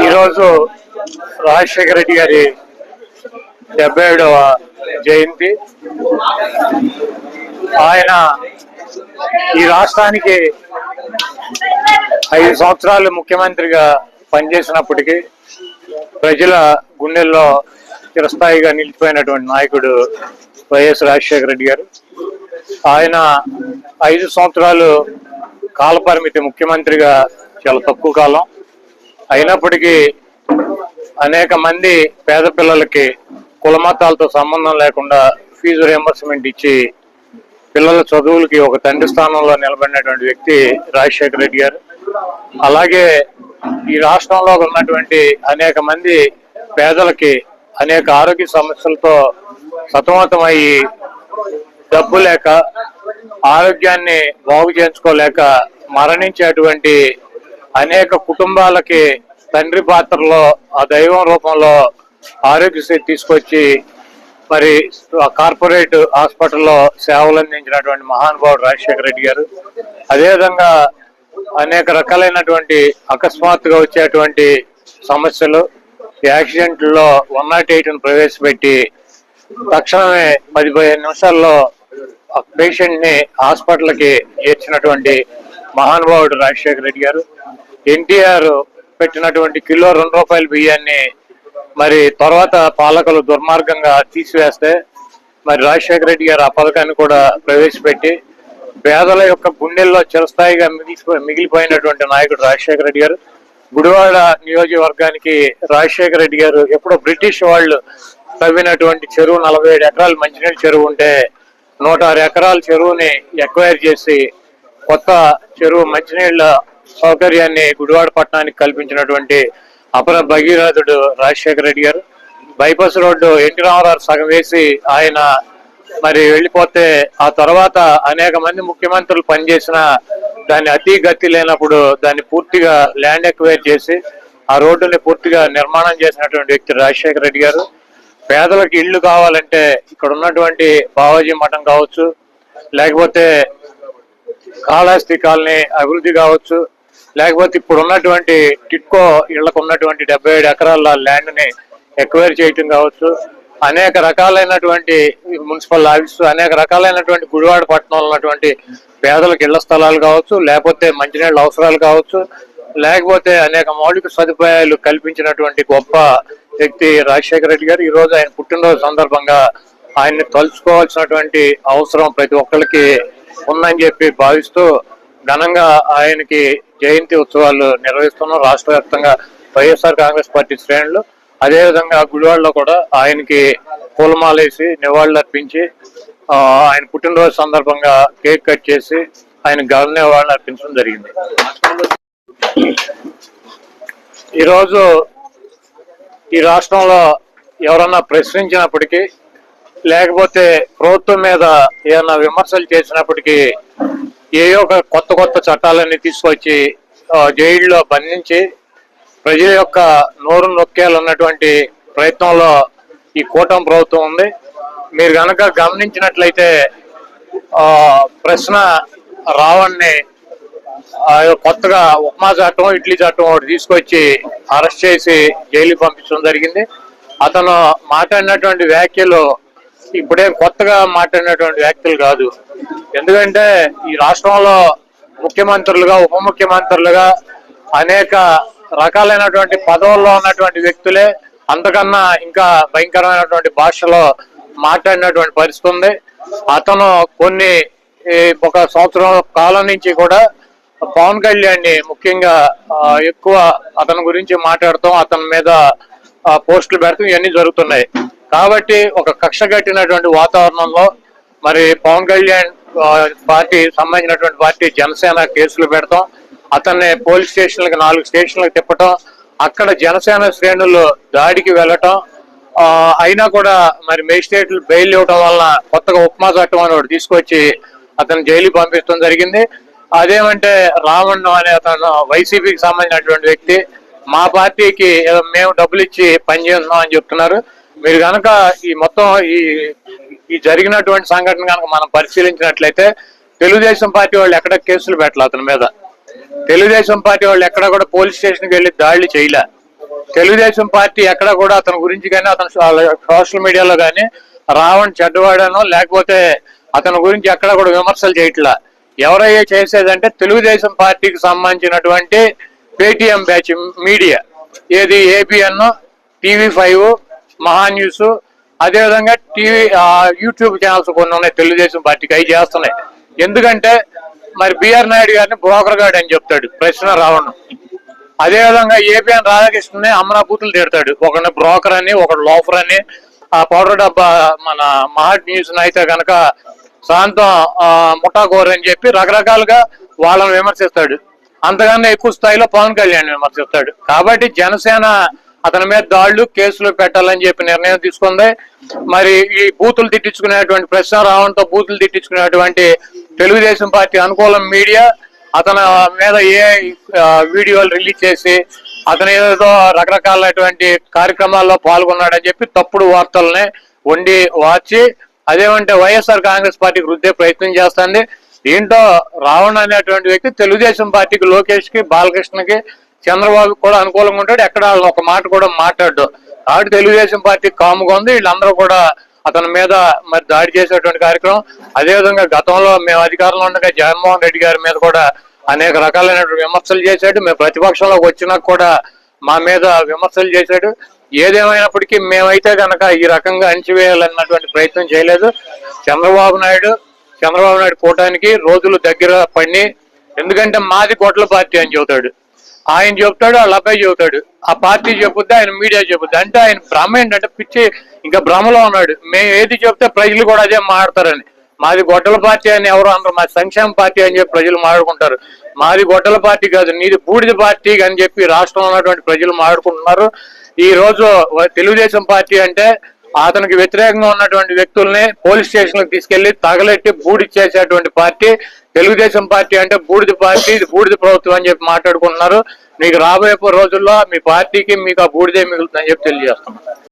ఈరోజు రాజశేఖర రెడ్డి గారి 77వ జయంతి. ఆయన ఈ రాష్ట్రానికి 5 సంవత్సరాలు ముఖ్యమంత్రిగా పనిచేసినప్పటికీ ప్రజల గుండెల్లో చిరస్థాయిగా నిలిచిపోయినటువంటి నాయకుడు వైఎస్ రాజశేఖర రెడ్డి గారు. ఆయన 5 సంవత్సరాలు కాలపరిమితి ముఖ్యమంత్రిగా చాలా తక్కువ కాలం అయినప్పటికీ అనేక మంది పేద పిల్లలకి కులమతాలతో సంబంధం లేకుండా ఫీజు రియంబర్స్మెంట్ ఇచ్చి పిల్లల చదువులకి ఒక తండ్రి స్థానంలో నిలబడినటువంటి వ్యక్తి రాజశేఖర రెడ్డి గారు. అలాగే ఈ రాష్ట్రంలో ఉన్నటువంటి అనేక మంది పేదలకి అనేక ఆరోగ్య సమస్యలతో సతమతమయ్యి డబ్బు లేక ఆరోగ్యాన్ని బాగు చేయించుకోలేక మరణించేటువంటి అనేక కుటుంబాలకి తండ్రి పాత్రలో ఆ దైవం రూపంలో ఆరోగ్యశ్రీ తీసుకొచ్చి మరి కార్పొరేట్ హాస్పిటల్లో సేవలు అందించినటువంటి మహానుభావుడు రాజశేఖర రెడ్డి గారు. అదేవిధంగా అనేక రకాలైనటువంటి అకస్మాత్తుగా వచ్చేటువంటి సమస్యలు యాక్సిడెంట్లో 108ను ప్రవేశపెట్టి తక్షణమే 10-15 నిమిషాల్లో పేషెంట్ ని హాస్పిటల్కి చేర్చినటువంటి మహానుభావుడు రాజశేఖర రెడ్డి గారు. ఎన్టీఆర్ పెట్టినటువంటి కిలో ₹2 బియ్యాన్ని మరి తర్వాత పాలకులు దుర్మార్గంగా తీసివేస్తే మరి రాజశేఖర రెడ్డి గారు ఆ పథకాన్ని కూడా ప్రవేశపెట్టి పేదల యొక్క గుండెల్లో చిరస్థాయిగా మిగిలిపోయినటువంటి నాయకుడు రాజశేఖర రెడ్డి గారు. గుడివాడ నియోజకవర్గానికి రాజశేఖర రెడ్డి గారు ఎప్పుడో బ్రిటిష్ వాళ్ళు తవ్వినటువంటి చెరువు 47 ఎకరాలు మంచినీళ్ళ చెరువు ఉంటే 106 ఎకరాల చెరువుని ఎక్వైర్ చేసి కొత్త చెరువు మంచినీళ్ళ సౌకర్యాన్ని గుడివాడ పట్టణానికి కల్పించినటువంటి అపర భగీరథుడు రాజశేఖర రెడ్డి గారు. బైపాస్ రోడ్డు ఎన్టీ రామారావు సగం వేసి ఆయన మరి వెళ్ళిపోతే ఆ తర్వాత అనేక మంది ముఖ్యమంత్రులు పనిచేసిన దాన్ని అతి గతి లేనప్పుడు దాన్ని పూర్తిగా ల్యాండ్ ఎక్వైర్ చేసి ఆ రోడ్డుని పూర్తిగా నిర్మాణం చేసినటువంటి వ్యక్తి రాజశేఖర రెడ్డి గారు. పేదలకు ఇళ్లు కావాలంటే ఇక్కడ ఉన్నటువంటి బావాజీ మఠం కావచ్చు, లేకపోతే కాళహస్తి కాలనీ అభివృద్ధి కావచ్చు, లేకపోతే ఇప్పుడు ఉన్నటువంటి టిట్కో ఇళ్లకు ఉన్నటువంటి 77 ఎకరాల ల్యాండ్ ని ఎక్వైర్ చేయటం కావచ్చు, అనేక రకాలైనటువంటి మున్సిపల్ ఆఫీసు, అనేక రకాలైనటువంటి గుడివాడ పట్టణంలో ఉన్నటువంటి పేదలకు ఇళ్ల స్థలాలు కావచ్చు, లేకపోతే మంచినీళ్ళ అవసరాలు కావచ్చు, లేకపోతే అనేక మౌలిక సదుపాయాలు కల్పించినటువంటి గొప్ప వ్యక్తి రాజశేఖర రెడ్డి గారు. ఈ రోజు ఆయన పుట్టినరోజు సందర్భంగా ఆయన్ని తలుచుకోవాల్సినటువంటి అవసరం ప్రతి ఒక్కరికి ఉందని చెప్పి భావిస్తూ ఘనంగా ఆయనకి జయంతి ఉత్సవాలు నిర్వహిస్తున్నాం రాష్ట్ర వ్యాప్తంగా వైఎస్ఆర్ కాంగ్రెస్ పార్టీ శ్రేణులు. అదేవిధంగా గుడివాడలో కూడా ఆయనకి పూలమాలేసి నివాళులు అర్పించి ఆయన పుట్టినరోజు సందర్భంగా కేక్ కట్ చేసి ఆయన ఘన నివాళులు అర్పించడం జరిగింది. ఈరోజు ఈ రాష్ట్రంలో ఎవరన్నా ప్రశ్నించినప్పటికీ లేకపోతే ప్రభుత్వం మీద ఏమైనా విమర్శలు చేసినప్పటికీ ఏయో ఒక కొత్త చట్టాలన్నీ తీసుకొచ్చి జైల్లో బంధించి ప్రజల యొక్క నోరు నొక్కేయాలన్నటువంటి ప్రయత్నంలో ఈ కూటమి ప్రభుత్వం ఉంది. మీరు కనుక గమనించినట్లయితే ప్రశ్న రావణ్ణి కొత్తగా ఉప్మా చట్టం ఇడ్లీ చట్టం ఒకటి తీసుకొచ్చి అరెస్ట్ చేసి జైలుకి పంపించడం జరిగింది. అతను మాట్లాడినటువంటి వ్యాఖ్యలు ఇప్పుడేం కొత్తగా మాట్లాడినటువంటి వ్యాఖ్యలు కాదు. ఎందుకంటే ఈ రాష్ట్రంలో ముఖ్యమంత్రులుగా ఉప ముఖ్యమంత్రులుగా అనేక రకాలైనటువంటి పదవుల్లో ఉన్నటువంటి వ్యక్తులే అంతకన్నా ఇంకా భయంకరమైనటువంటి భాషలో మాట్లాడినటువంటి పరిస్థితి ఉంది. అతను ఒక సంవత్సరం కాలం నుంచి కూడా పవన్ కళ్యాణ్ ని ముఖ్యంగా ఎక్కువ అతని గురించి మాట్లాడతాం, అతని మీద పోస్టులు పెడతాం, ఇవన్నీ జరుగుతున్నాయి. కాబట్టి ఒక కక్ష కట్టినటువంటి వాతావరణంలో మరి పవన్ కళ్యాణ్ పార్టీ సంబంధించినటువంటి పార్టీ జనసేన కేసులు పెడతాం, అతన్ని పోలీస్ స్టేషన్లకు 4 స్టేషన్లకు తిప్పటం, అక్కడ జనసేన శ్రేణులు దాడికి వెళ్ళటం, అయినా కూడా మరి మేజిస్ట్రేట్లు బెయిల్ ఇవ్వటం వలన కొత్తగా ఉప్మా చట్టం అని ఒకటి తీసుకొచ్చి అతను జైలుకి పంపించడం జరిగింది. అదేమంటే రావణ్ అనే అతను వైసీపీకి సంబంధించినటువంటి వ్యక్తి మా పార్టీకి మేము డబ్బులు ఇచ్చి పనిచేస్తున్నాం అని చెప్తున్నారు. మీరు కనుక ఈ మొత్తం ఈ జరిగినటువంటి సంఘటన కనుక మనం పరిశీలించినట్లయితే తెలుగుదేశం పార్టీ వాళ్ళు ఎక్కడ కేసులు పెట్టాలి అతని మీద. తెలుగుదేశం పార్టీ వాళ్ళు ఎక్కడ కూడా పోలీస్ స్టేషన్కి వెళ్ళి దాడులు చేయలే. తెలుగుదేశం పార్టీ ఎక్కడ కూడా అతని గురించి కానీ అతను సోషల్ మీడియాలో కానీ రావణ్ చెడ్డవాడనో లేకపోతే అతని గురించి ఎక్కడ కూడా విమర్శలు చేయట్లా. ఎవరయ్యే చేసేదంటే తెలుగుదేశం పార్టీకి సంబంధించినటువంటి పేటిఎం బ్యాచ్ మీడియా, ఏది ఏబిఎన్, TV5, మహా న్యూస్, అదేవిధంగా యూట్యూబ్ ఛానల్స్ కొన్ని ఉన్నాయి తెలుగుదేశం పార్టీకి, అవి చేస్తున్నాయి. ఎందుకంటే మరి బిఆర్ నాయుడు గారిని బ్రోకర్ గార్డ్ అని చెప్తాడు ప్రశ్న రావణ్. అదేవిధంగా ఏబిఎన్ రాధాకృష్ణని అమరాబూతులు తిడతాడు, ఒకరిని బ్రోకర్ అని, ఒకడు లోఫర్ అని. ఆ పౌడర్ డబ్బా మన మహా న్యూస్ అయితే కనుక శాంతం ముఠాకోర్ అని చెప్పి రకరకాలుగా వాళ్ళని విమర్శిస్తాడు. అంతకన్నా ఎక్కువ స్థాయిలో పవన్ కళ్యాణ్ విమర్శిస్తాడు. కాబట్టి జనసేన అతని మీద దాడులు, కేసులు పెట్టాలని చెప్పి నిర్ణయం తీసుకుంది. మరి ఈ బూతులు తిట్టించుకునేటువంటి ప్రశ్న రావడంతో బూతులు తిట్టించుకునేటువంటి తెలుగుదేశం పార్టీ అనుకూలం మీడియా అతని మీద వీడియోలు రిలీజ్ చేసి అతను ఏదో రకరకాలైనటువంటి కార్యక్రమాల్లో పాల్గొన్నాడని చెప్పి తప్పుడు వార్తల్ని వండి వార్చి అదేమంటే వైఎస్ఆర్ కాంగ్రెస్ పార్టీకి రుద్దే ప్రయత్నం చేస్తుంది. దీంట్లో రావణ్ అనేటువంటి వ్యక్తి తెలుగుదేశం పార్టీకి, లోకేష్ కి, బాలకృష్ణకి, చంద్రబాబు కూడా అనుకూలంగా ఉంటాడు. ఎక్కడ ఒక మాట కూడా మాట్లాడు. కాబట్టి తెలుగుదేశం పార్టీ కాముగా ఉంది. వీళ్ళందరూ కూడా అతని మీద మరి దాడి చేసేటువంటి కార్యక్రమం. అదేవిధంగా గతంలో మేము అధికారంలో ఉండగా జగన్మోహన్ రెడ్డి గారి మీద కూడా అనేక రకాలైనటువంటి విమర్శలు చేశాడు. మేము ప్రతిపక్షంలోకి వచ్చినాక కూడా మా మీద విమర్శలు చేశాడు. ఏదేమైనప్పటికీ మేమైతే కనుక ఈ రకంగా అణిచివేయాలన్నటువంటి ప్రయత్నం చేయలేదు. చంద్రబాబు నాయుడు కూటానికి రోజులు దగ్గర పడి, ఎందుకంటే మాది గొడ్ల పార్టీ అని చెబుతాడు, ఆయన చెబుతాడు, వాళ్ళ అబ్బాయి చెబుతాడు, ఆ పార్టీ చెబుద్ది, ఆయన మీడియా చెబుద్ది. అంటే ఆయన భ్రమ ఏంటంటే పిచ్చి, ఇంకా భ్రమలో ఉన్నాడు. మేము ఏది చెప్తే ప్రజలు కూడా అదే మాట్లాడతారని. మాది గొడ్డల పార్టీ అని ఎవరు అనరు, మాది సంక్షేమ పార్టీ అని చెప్పి ప్రజలు మాట్లాడుకుంటారు. మాది గొడ్డల పార్టీ కాదు, నీది బూడిద పార్టీ అని చెప్పి రాష్ట్రంలో ఉన్నటువంటి ప్రజలు మాట్లాడుకుంటున్నారు. ఈ రోజు తెలుగుదేశం పార్టీ అంటే అతనికి వ్యతిరేకంగా ఉన్నటువంటి వ్యక్తుల్ని పోలీస్ స్టేషన్లకు తీసుకెళ్లి తగలెట్టి బూడిచ్చేసేటువంటి పార్టీ తెలుగుదేశం పార్టీ. అంటే బూడిద పార్టీ, ఇది బూడిద ప్రభుత్వం అని చెప్పి మాట్లాడుకుంటున్నారు. మీకు రాబోయే రోజుల్లో మీ పార్టీకి మీకు ఆ బూడిదే మిగులుతుందని చెప్పి తెలియజేస్తున్నాం.